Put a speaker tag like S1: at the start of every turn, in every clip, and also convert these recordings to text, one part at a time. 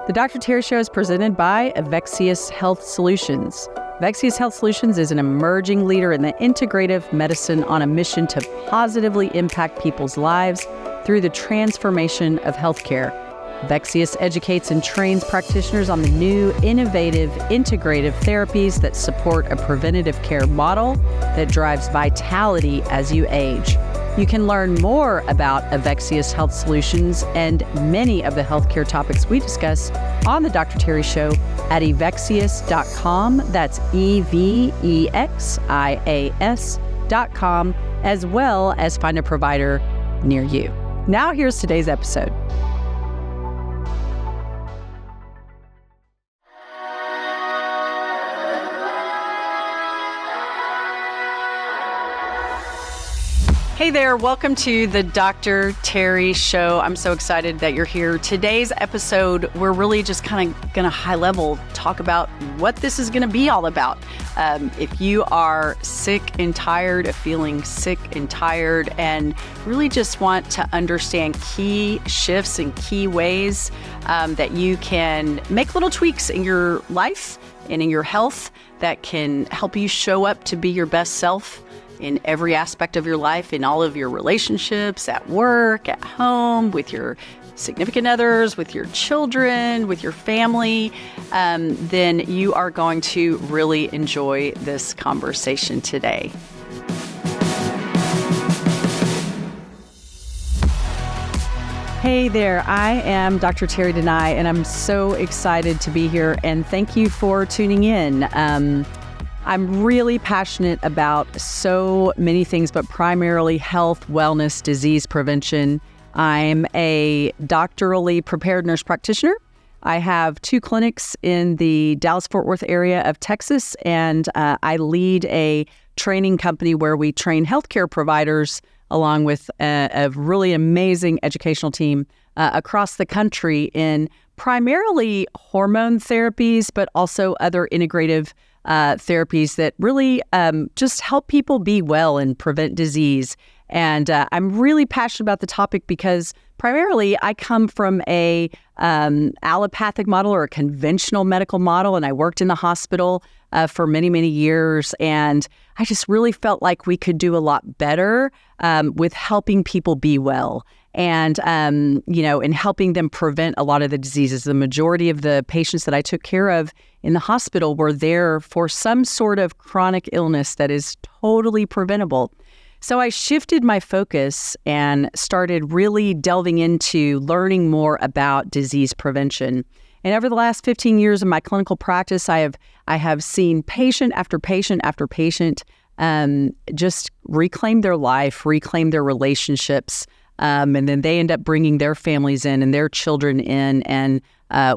S1: The Dr. Terri Show is presented by Evexias Health Solutions. Evexias Health Solutions is an emerging leader in the integrative medicine on a mission to positively impact people's lives through the transformation of healthcare. Evexias educates and trains practitioners on the new, innovative, integrative therapies that support a preventative care model that drives vitality as you age. You can learn more about Evexias Health Solutions and many of the healthcare topics we discuss on the Dr. Terri Show at evexias.com. That's EVEXIAS.com, as well as find a provider near you. Now here's today's episode. Hey there, welcome to the Dr. Terri Show. I'm so excited that you're here. Today's episode, we're really just kind of going to high level talk about what this is going to be all about. If you are sick and tired of feeling sick and tired and really just want to understand key shifts and key ways that you can make little tweaks in your life and in your health that can help you show up to be your best self in every aspect of your life, in all of your relationships, at work, at home, with your significant others, with your children, with your family, then you are going to really enjoy this conversation today. Hey there, I am Dr. Terri Denai, and I'm so excited to be here, and thank you for tuning in. I'm really passionate about so many things, but primarily health, wellness, disease prevention. I'm a doctorally prepared nurse practitioner. I have 2 clinics in the Dallas-Fort Worth area of Texas, and I lead a training company where we train healthcare providers along with a really amazing educational team across the country in primarily hormone therapies, but also other integrative therapies that really just help people be well and prevent disease. And I'm really passionate about the topic because primarily I come from a allopathic model or a conventional medical model, and I worked in the hospital for many, many years. And I just really felt like we could do a lot better with helping people be well. And, in helping them prevent a lot of the diseases. The majority of the patients that I took care of in the hospital were there for some sort of chronic illness that is totally preventable. So I shifted my focus and started really delving into learning more about disease prevention. And over the last 15 years of my clinical practice, I have seen patient after patient after patient just reclaim their life, reclaim their relationships, and then they end up bringing their families in and their children in, and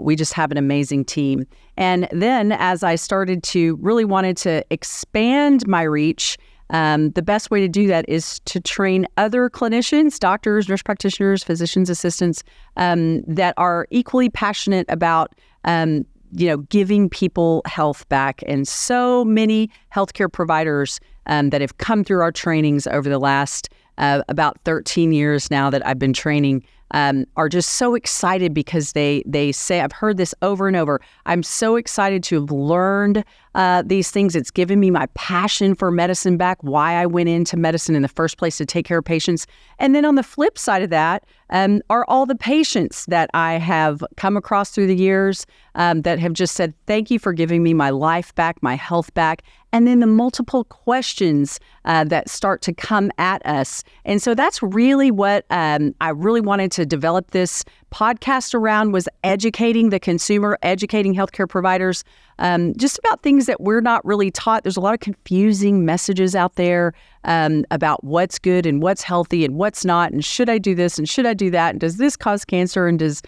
S1: we just have an amazing team. And then as I started to really wanted to expand my reach, the best way to do that is to train other clinicians, doctors, nurse practitioners, physicians, assistants, that are equally passionate about giving people health back. And so many healthcare providers that have come through our trainings over the last about 13 years now that I've been training are just so excited because they say, I've heard this over and over, I'm so excited to have learned these things. It's given me my passion for medicine back, why I went into medicine in the first place to take care of patients. And then on the flip side of that are all the patients that I have come across through the years that have just said, thank you for giving me my life back, my health back. And then the multiple questions that start to come at us. And so that's really what I really wanted to develop this podcast around, was educating the consumer, educating healthcare providers, just about things that we're not really taught. There's a lot of confusing messages out there about what's good and what's healthy and what's not, and should I do this and should I do that, and does this cause cancer, and does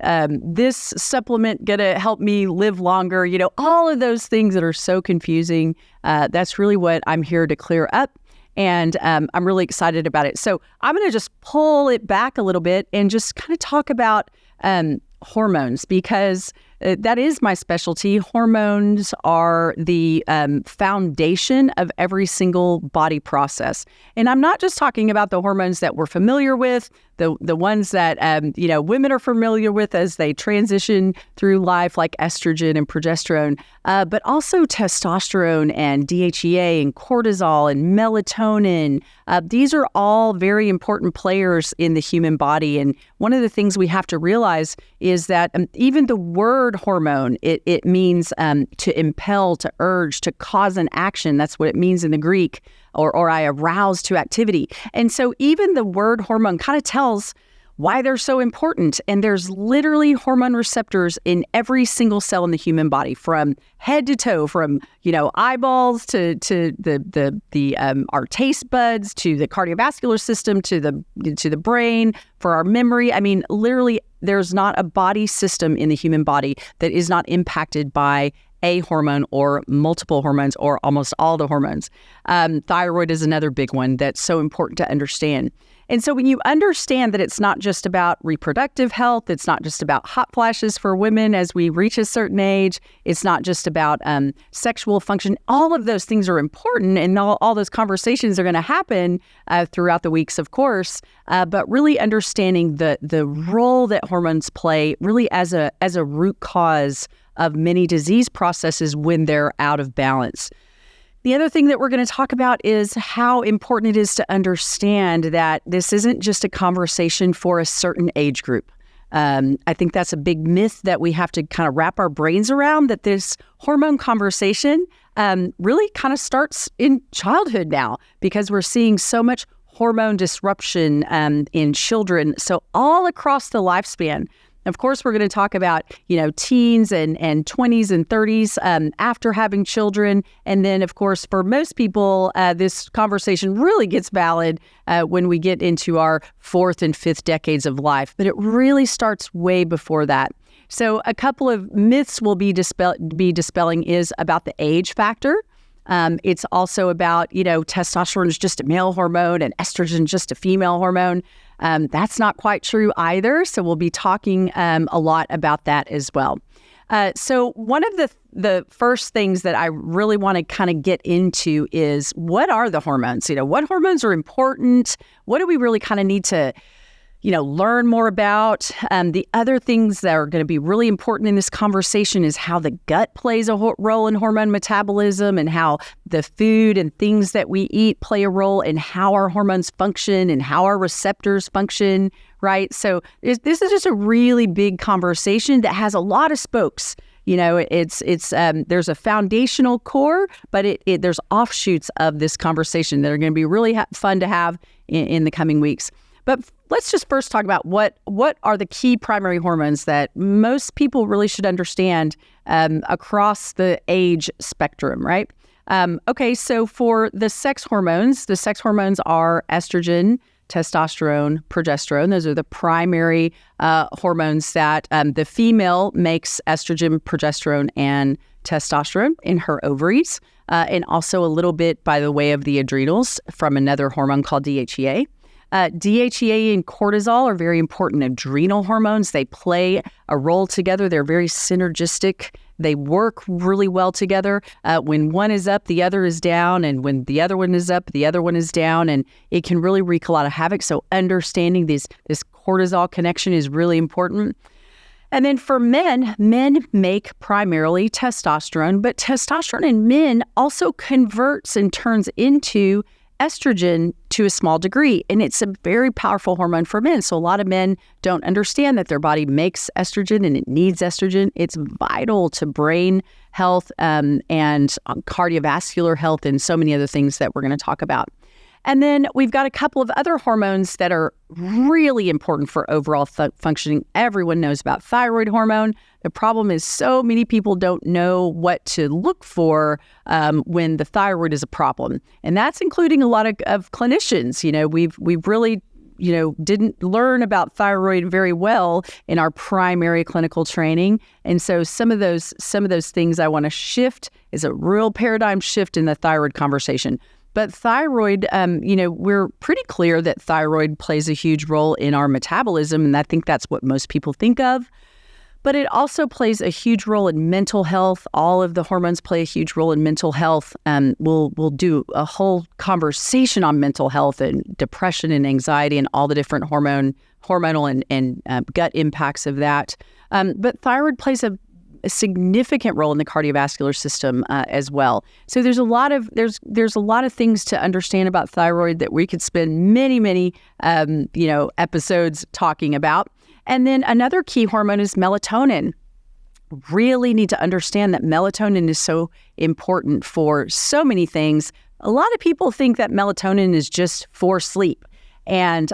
S1: this supplement gonna help me live longer? All of those things that are so confusing. That's really what I'm here to clear up. And I'm really excited about it. So I'm going to just pull it back a little bit and just kind of talk about hormones, because that is my specialty. Hormones are the foundation of every single body process. And I'm not just talking about the hormones that we're familiar with, the ones that, women are familiar with as they transition through life, like estrogen and progesterone, but also testosterone and DHEA and cortisol and melatonin. These are all very important players in the human body. And one of the things we have to realize is that even the word hormone, it means to impel, to urge, to cause an action. That's what it means in the Greek, or I arouse to activity. And so even the word hormone kind of tells why they're so important. And there's literally hormone receptors in every single cell in the human body, from head to toe, from eyeballs to our taste buds, to the cardiovascular system, to the brain, for our memory. I mean, literally, there's not a body system in the human body that is not impacted by a hormone or multiple hormones or almost all the hormones. Thyroid is another big one that's so important to understand. And so when you understand that it's not just about reproductive health, it's not just about hot flashes for women as we reach a certain age, it's not just about sexual function, all of those things are important, and all those conversations are going to happen throughout the weeks, of course, but really understanding the role that hormones play really as a root cause of many disease processes when they're out of balance. The other thing that we're going to talk about is how important it is to understand that this isn't just a conversation for a certain age group. I think that's a big myth that we have to kind of wrap our brains around, that this hormone conversation really kind of starts in childhood now, because we're seeing so much hormone disruption in children. So all across the lifespan. Of course, we're going to talk about, teens and 20s and 30s after having children. And then, of course, for most people, this conversation really gets valid when we get into our fourth and fifth decades of life. But it really starts way before that. So a couple of myths we'll be dispelling is about the age factor. It's also about, testosterone is just a male hormone and estrogen just a female hormone. That's not quite true either. So we'll be talking a lot about that as well. So one of the first things that I really want to kind of get into is, what are the hormones? What hormones are important? What do we really kind of need to learn more about? The other things that are going to be really important in this conversation is how the gut plays a role in hormone metabolism, and how the food and things that we eat play a role in how our hormones function and how our receptors function, right? So this is just a really big conversation that has a lot of spokes. There's a foundational core, but there's offshoots of this conversation that are going to be really fun to have in the coming weeks. But let's just first talk about what are the key primary hormones that most people really should understand across the age spectrum, right? Okay, so for the sex hormones are estrogen, testosterone, progesterone. Those are the primary hormones that the female makes: estrogen, progesterone, and testosterone in her ovaries, and also a little bit by the way of the adrenals from another hormone called DHEA. DHEA and cortisol are very important adrenal hormones. They play a role together. They're very synergistic. They work really well together. When one is up, the other is down. And when the other one is up, the other one is down. And it can really wreak a lot of havoc. So understanding this cortisol connection is really important. And then for men make primarily testosterone, but testosterone in men also converts and turns into estrogen to a small degree. And it's a very powerful hormone for men. So a lot of men don't understand that their body makes estrogen and it needs estrogen. It's vital to brain health and cardiovascular health and so many other things that we're going to talk about. And then we've got a couple of other hormones that are really important for overall functioning. Everyone knows about thyroid hormone. The problem is so many people don't know what to look for when the thyroid is a problem. And that's including a lot of clinicians. We've really didn't learn about thyroid very well in our primary clinical training. And so some of those things I want to shift is a real paradigm shift in the thyroid conversation. But thyroid, we're pretty clear that thyroid plays a huge role in our metabolism, and I think that's what most people think of. But it also plays a huge role in mental health. All of the hormones play a huge role in mental health. We'll do a whole conversation on mental health and depression and anxiety and all the different hormone hormonal and gut impacts of that. But thyroid plays a significant role in the cardiovascular system as well. So there's a lot of things to understand about thyroid that we could spend many episodes talking about. And then another key hormone is melatonin. Really need to understand that melatonin is so important for so many things. A lot of people think that melatonin is just for sleep, and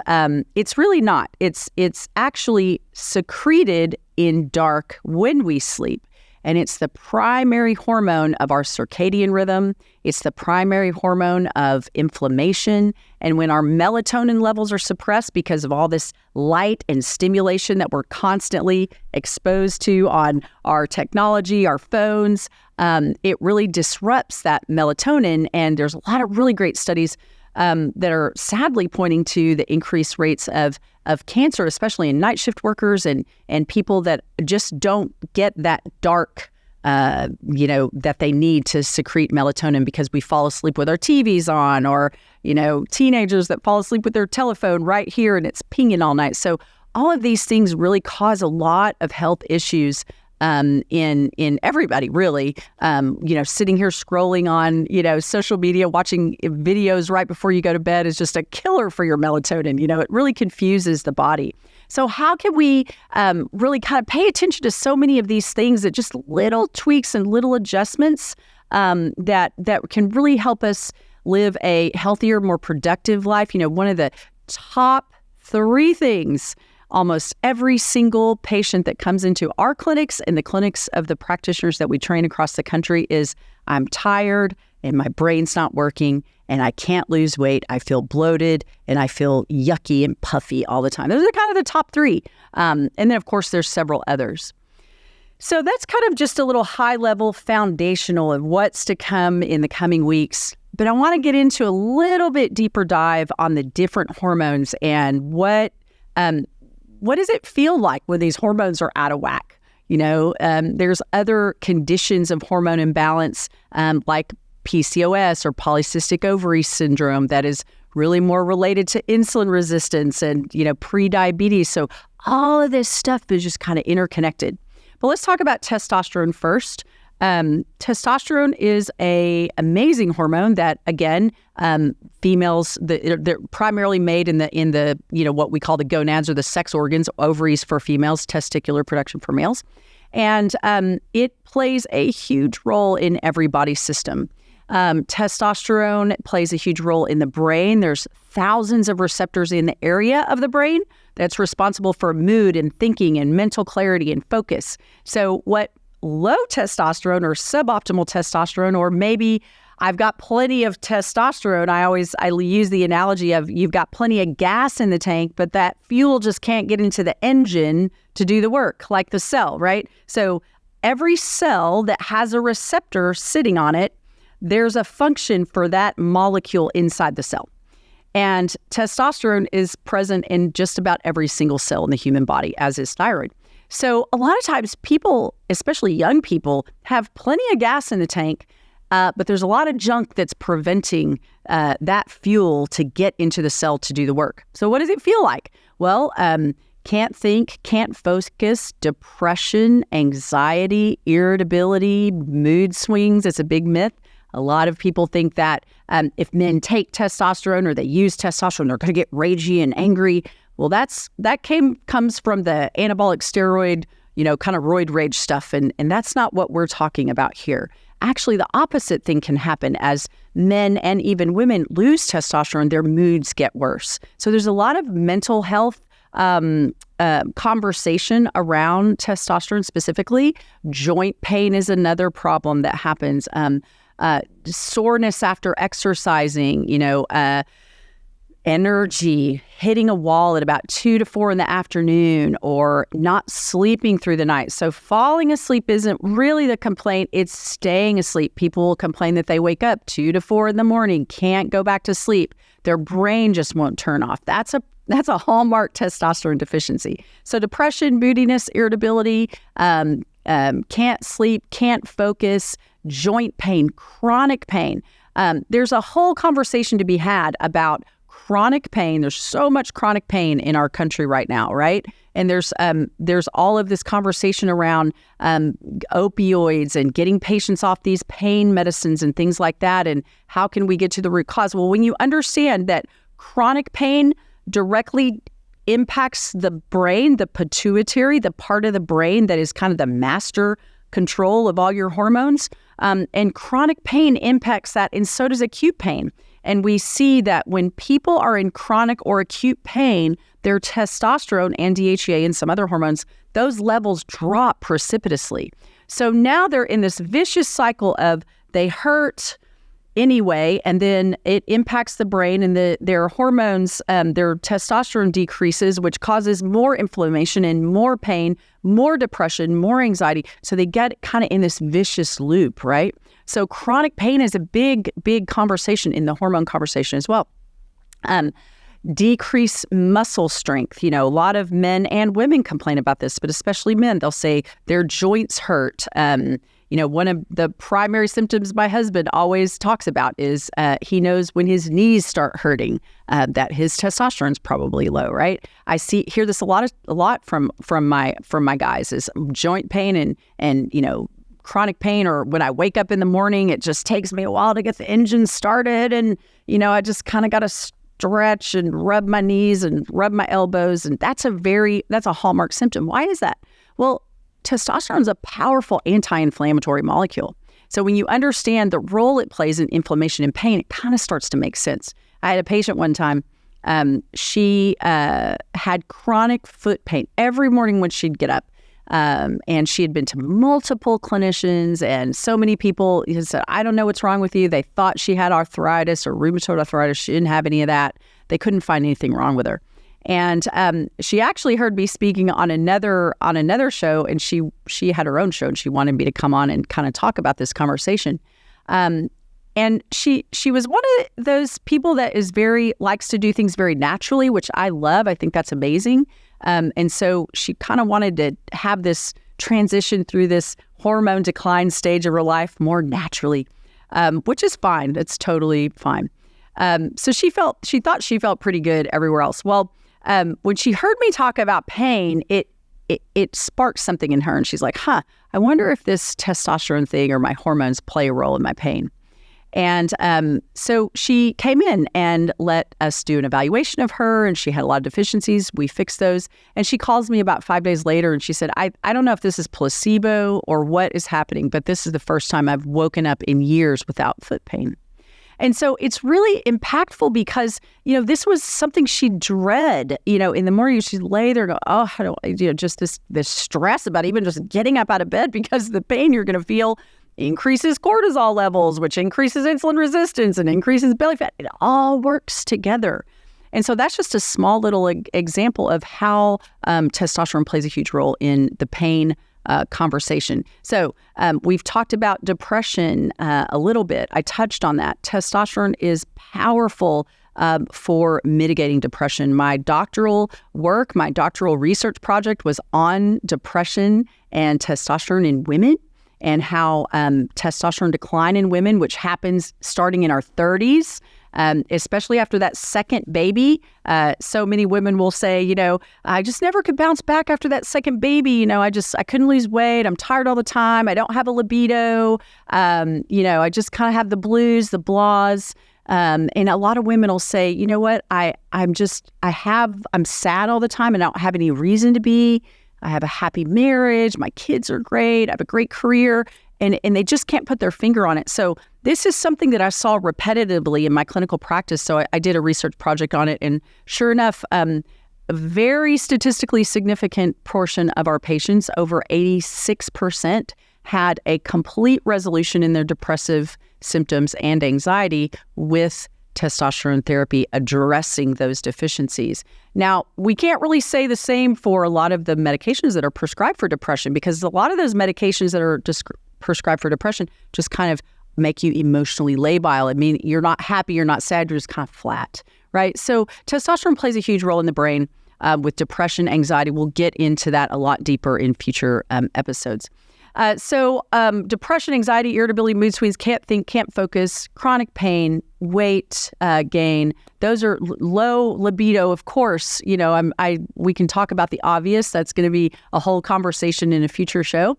S1: it's really not. It's actually secreted in dark when we sleep. And it's the primary hormone of our circadian rhythm. It's the primary hormone of inflammation. And when our melatonin levels are suppressed because of all this light and stimulation that we're constantly exposed to on our technology, our phones, it really disrupts that melatonin. And there's a lot of really great studies that are sadly pointing to the increased rates of cancer, especially in night shift workers and people that just don't get that dark, that they need to secrete melatonin because we fall asleep with our TVs on, or, teenagers that fall asleep with their telephone right here and it's pinging all night. So all of these things really cause a lot of health issues in everybody, really. Sitting here scrolling on, social media, watching videos right before you go to bed is just a killer for your melatonin. It really confuses the body. So how can we really kind of pay attention to so many of these things, that just little tweaks and little adjustments that can really help us live a healthier, more productive life? One of the top 3 things almost every single patient that comes into our clinics and the clinics of the practitioners that we train across the country is, I'm tired and my brain's not working and I can't lose weight. I feel bloated and I feel yucky and puffy all the time. Those are kind of the top 3. And then, of course, there's several others. So that's kind of just a little high-level foundational of what's to come in the coming weeks. But I want to get into a little bit deeper dive on the different hormones and what does it feel like when these hormones are out of whack? There's other conditions of hormone imbalance like PCOS or polycystic ovary syndrome that is really more related to insulin resistance and, pre-diabetes. So all of this stuff is just kind of interconnected. But let's talk about testosterone first. Testosterone is an amazing hormone that, again, females, they're primarily made in the what we call the gonads, or the sex organs, ovaries for females, testicular production for males. And it plays a huge role in every body system. Testosterone plays a huge role in the brain. There's thousands of receptors in the area of the brain that's responsible for mood and thinking and mental clarity and focus. So what low testosterone or suboptimal testosterone, or maybe I've got plenty of testosterone, I use the analogy of you've got plenty of gas in the tank, but that fuel just can't get into the engine to do the work, like the cell, right? So every cell that has a receptor sitting on it, there's a function for that molecule inside the cell. And testosterone is present in just about every single cell in the human body, as is thyroid. So a lot of times people, especially young people, have plenty of gas in the tank, but there's a lot of junk that's preventing that fuel to get into the cell to do the work. So what does it feel like? Well, can't think, can't focus, depression, anxiety, irritability, mood swings. It's a big myth. A lot of people think that if men take testosterone or they use testosterone, they're going to get ragey and angry. Well, that comes from the anabolic steroid, kind of roid rage stuff. And that's not what we're talking about here. Actually, the opposite thing can happen. As men and even women lose testosterone, their moods get worse. So there's a lot of mental health conversation around testosterone specifically. Joint pain is another problem that happens. Soreness after exercising, energy, hitting a wall at about 2 to 4 in the afternoon, or not sleeping through the night. So falling asleep isn't really the complaint, it's staying asleep. People will complain that they wake up 2 to 4 in the morning, can't go back to sleep. Their brain just won't turn off. That's a hallmark testosterone deficiency. So depression, moodiness, irritability, can't sleep, can't focus, joint pain, chronic pain. There's a whole conversation to be had about chronic pain. There's so much chronic pain in our country right now, right? And there's all of this conversation around opioids and getting patients off these pain medicines and things like that. And how can we get to the root cause? Well, when you understand that chronic pain directly impacts the brain, the pituitary, the part of the brain that is kind of the master control of all your hormones, and chronic pain impacts that, and so does acute pain. And we see that when people are in chronic or acute pain, their testosterone and DHEA and some other hormones, those levels drop precipitously. So now they're in this vicious cycle of they hurt anyway, and then it impacts the brain, and their hormones, their testosterone decreases, which causes more inflammation and more pain, more depression, more anxiety. So they get kind of in this vicious loop, right? So chronic pain is a big, big conversation in the hormone conversation as well. Decrease muscle strength. A lot of men and women complain about this, but especially men. They'll say their joints hurt. One of the primary symptoms my husband always talks about is he knows when his knees start hurting, that his testosterone's probably low, right? I hear this a lot from my guys is joint pain and chronic pain, or when I wake up in the morning, it just takes me a while to get the engine started, and I just kind of got to stretch and rub my knees and rub my elbows, and that's a hallmark symptom. Why is that? Well, testosterone is a powerful anti-inflammatory molecule. So when you understand the role it plays in inflammation and pain, it kind of starts to make sense. I had a patient one time, she had chronic foot pain every morning when she'd get up. And she had been to multiple clinicians, and so many people said, I don't know what's wrong with you. They thought she had arthritis or rheumatoid arthritis. She didn't have any of that. They couldn't find anything wrong with her. And she actually heard me speaking on another show, and she had her own show, and she wanted me to come on and kind of talk about this conversation. And she was one of those people that likes to do things very naturally, which I love. I think that's amazing. And so she kind of wanted to have this transition through this hormone decline stage of her life more naturally, which is fine. It's totally fine. So she thought she felt pretty good everywhere else. Well, when she heard me talk about pain, it sparked something in her, and she's like, I wonder if this testosterone thing or my hormones play a role in my pain. And so she came in and let us do an evaluation of her, and she had a lot of deficiencies. We fixed those. And she calls me about 5 days later, and she said, I don't know if this is placebo or what is happening, but this is the first time I've woken up in years without foot pain. And so it's really impactful because, this was something she dread, in the morning. She'd lay there and go, just this stress about even just getting up out of bed because the pain you're going to feel increases cortisol levels, which increases insulin resistance and increases belly fat. It all works together. And so that's just a small little example of how testosterone plays a huge role in the pain conversation. So we've talked about depression a little bit. I touched on that. Testosterone is powerful for mitigating depression. My doctoral research project was on depression and testosterone in women, and how testosterone decline in women, which happens starting in our 30s, especially after that second baby. So many women will say, I just never could bounce back after that second baby. I couldn't lose weight. I'm tired all the time. I don't have a libido. I just kind of have the blues, the blahs. And a lot of women will say, you know what, I'm sad all the time and I don't have any reason to be. I have a happy marriage. My kids are great. I have a great career. And they just can't put their finger on it. So this is something that I saw repetitively in my clinical practice. So I did a research project on it. And sure enough, a very statistically significant portion of our patients, over 86%, had a complete resolution in their depressive symptoms and anxiety with testosterone therapy addressing those deficiencies. Now, we can't really say the same for a lot of the medications that are prescribed for depression, because a lot of those medications that are prescribed for depression just kind of make you emotionally labile. I mean, you're not happy, you're not sad, you're just kind of flat, right? So testosterone plays a huge role in the brain with depression, anxiety. We'll get into that a lot deeper in future episodes. Depression, anxiety, irritability, mood swings, can't think, can't focus, chronic pain, weight gain. Those are low libido. Of course, we can talk about the obvious. That's going to be a whole conversation in a future show.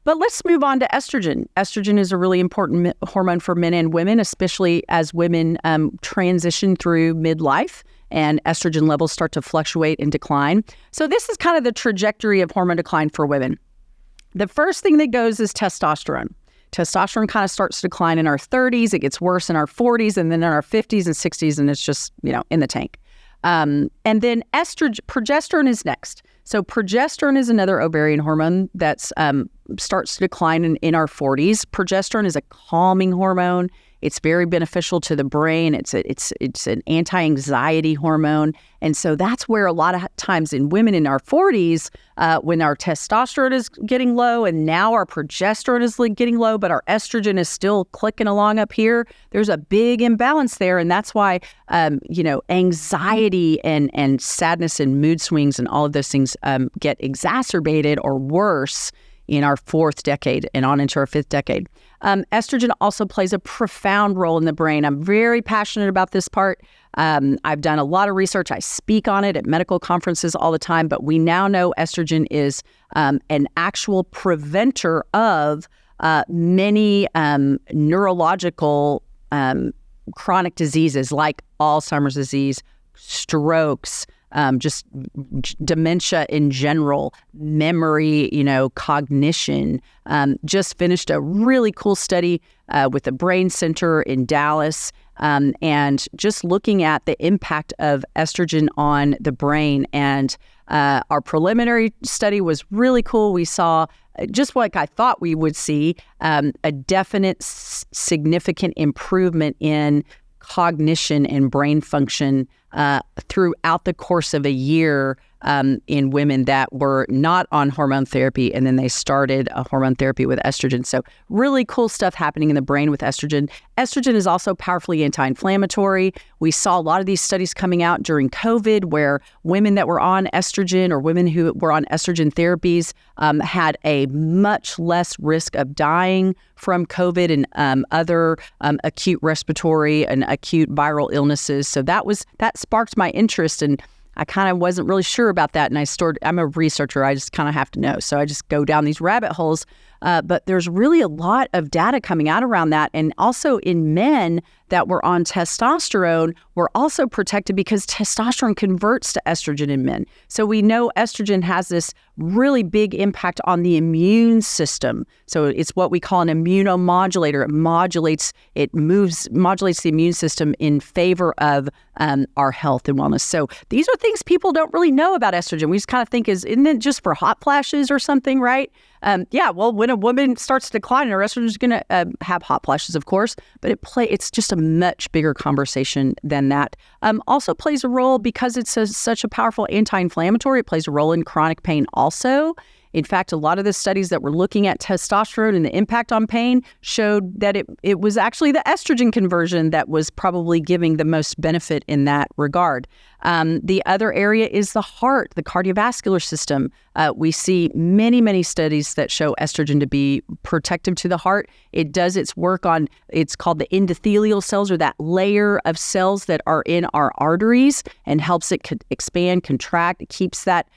S1: But let's move on to estrogen. Estrogen is a really important hormone for men and women, especially as women transition through midlife and estrogen levels start to fluctuate and decline. So this is kind of the trajectory of hormone decline for women. The first thing that goes is testosterone. Testosterone kind of starts to decline in our 30s. It gets worse in our 40s and then in our 50s and 60s, and it's just, in the tank. And then progesterone is next. So progesterone is another ovarian hormone that's starts to decline in our 40s. Progesterone is a calming hormone. It's very beneficial to the brain. It's an anti-anxiety hormone. And so that's where a lot of times in women in our 40s, when our testosterone is getting low and now our progesterone is getting low, but our estrogen is still clicking along up here, there's a big imbalance there. And that's why, anxiety and sadness and mood swings and all of those things get exacerbated or worse in our fourth decade and on into our fifth decade. Estrogen also plays a profound role in the brain. I'm very passionate about this part. I've done a lot of research. I speak on it at medical conferences all the time, but we now know estrogen is an actual preventer of many neurological chronic diseases like Alzheimer's disease, strokes, just dementia in general, memory, cognition. Just finished a really cool study with the Brain Center in Dallas, and just looking at the impact of estrogen on the brain. And our preliminary study was really cool. We saw, just like I thought we would see, a definite significant improvement in cognition and brain function throughout the course of a year in women that were not on hormone therapy, and then they started a hormone therapy with estrogen. So really cool stuff happening in the brain with estrogen. Estrogen is also powerfully anti-inflammatory. We saw a lot of these studies coming out during COVID where women that were on estrogen or women who were on estrogen therapies had a much less risk of dying from COVID and other acute respiratory and acute viral illnesses. So that sparked my interest, and I kind of wasn't really sure about that. And I'm a researcher. I just kind of have to know. So I just go down these rabbit holes. But there's really a lot of data coming out around that. And also in men that were on testosterone were also protected because testosterone converts to estrogen in men. So we know estrogen has this really big impact on the immune system. So it's what we call an immunomodulator. It modulates the immune system in favor of our health and wellness. So these are things people don't really know about estrogen. We just kind of think isn't it just for hot flashes or something, right? Well, when a woman starts to decline, her estrogen is going to have hot flashes, of course, but it's just a much bigger conversation than that. Also plays a role because it's such a powerful anti-inflammatory. It plays a role in chronic pain also. In fact, a lot of the studies that were looking at testosterone and the impact on pain showed that it was actually the estrogen conversion that was probably giving the most benefit in that regard. The other area is the heart, the cardiovascular system. We see many, many studies that show estrogen to be protective to the heart. It does its work on, it's called the endothelial cells, or that layer of cells that are in our arteries, and helps it expand, contract. It keeps that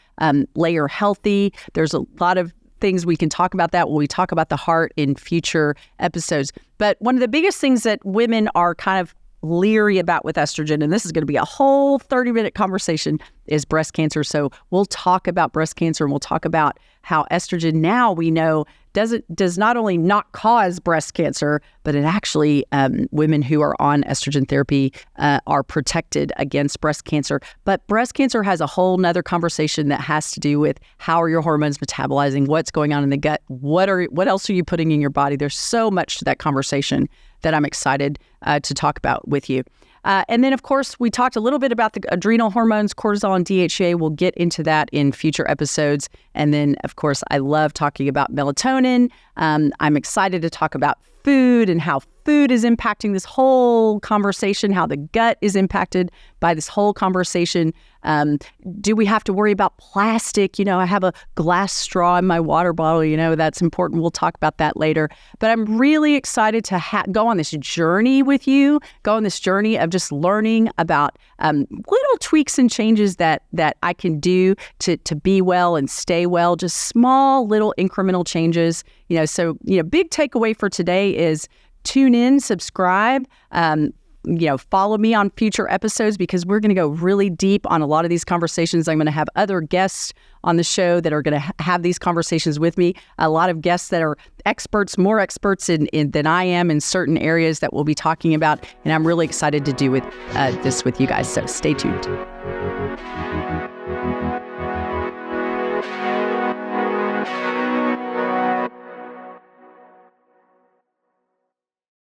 S1: layer healthy. There's a lot of things we can talk about that when we talk about the heart in future episodes. But one of the biggest things that women are kind of leery about with estrogen, and this is going to be a whole 30-minute conversation, is breast cancer. So we'll talk about breast cancer, and we'll talk about how estrogen now we know does not only not cause breast cancer, but it actually, women who are on estrogen therapy are protected against breast cancer. But breast cancer has a whole nother conversation that has to do with how are your hormones metabolizing, what's going on in the gut, what else are you putting in your body? There's so much to that conversation that I'm excited to talk about with you. And then, of course, we talked a little bit about the adrenal hormones, cortisol and DHEA. We'll get into that in future episodes. And then, of course, I love talking about melatonin. I'm excited to talk about food and how food is impacting this whole conversation, how the gut is impacted by this whole conversation. Do we have to worry about plastic? I have a glass straw in my water bottle, that's important. We'll talk about that later. But I'm really excited to go on this journey with you, go on this journey of just learning about little tweaks and changes that I can do to be well and stay well, just small little incremental changes. So big takeaway for today is tune in, subscribe, follow me on future episodes because we're going to go really deep on a lot of these conversations. I'm going to have other guests on the show that are going to have these conversations with me. A lot of guests that are experts, more experts than I am in certain areas that we'll be talking about. And I'm really excited to do this with you guys. So stay tuned.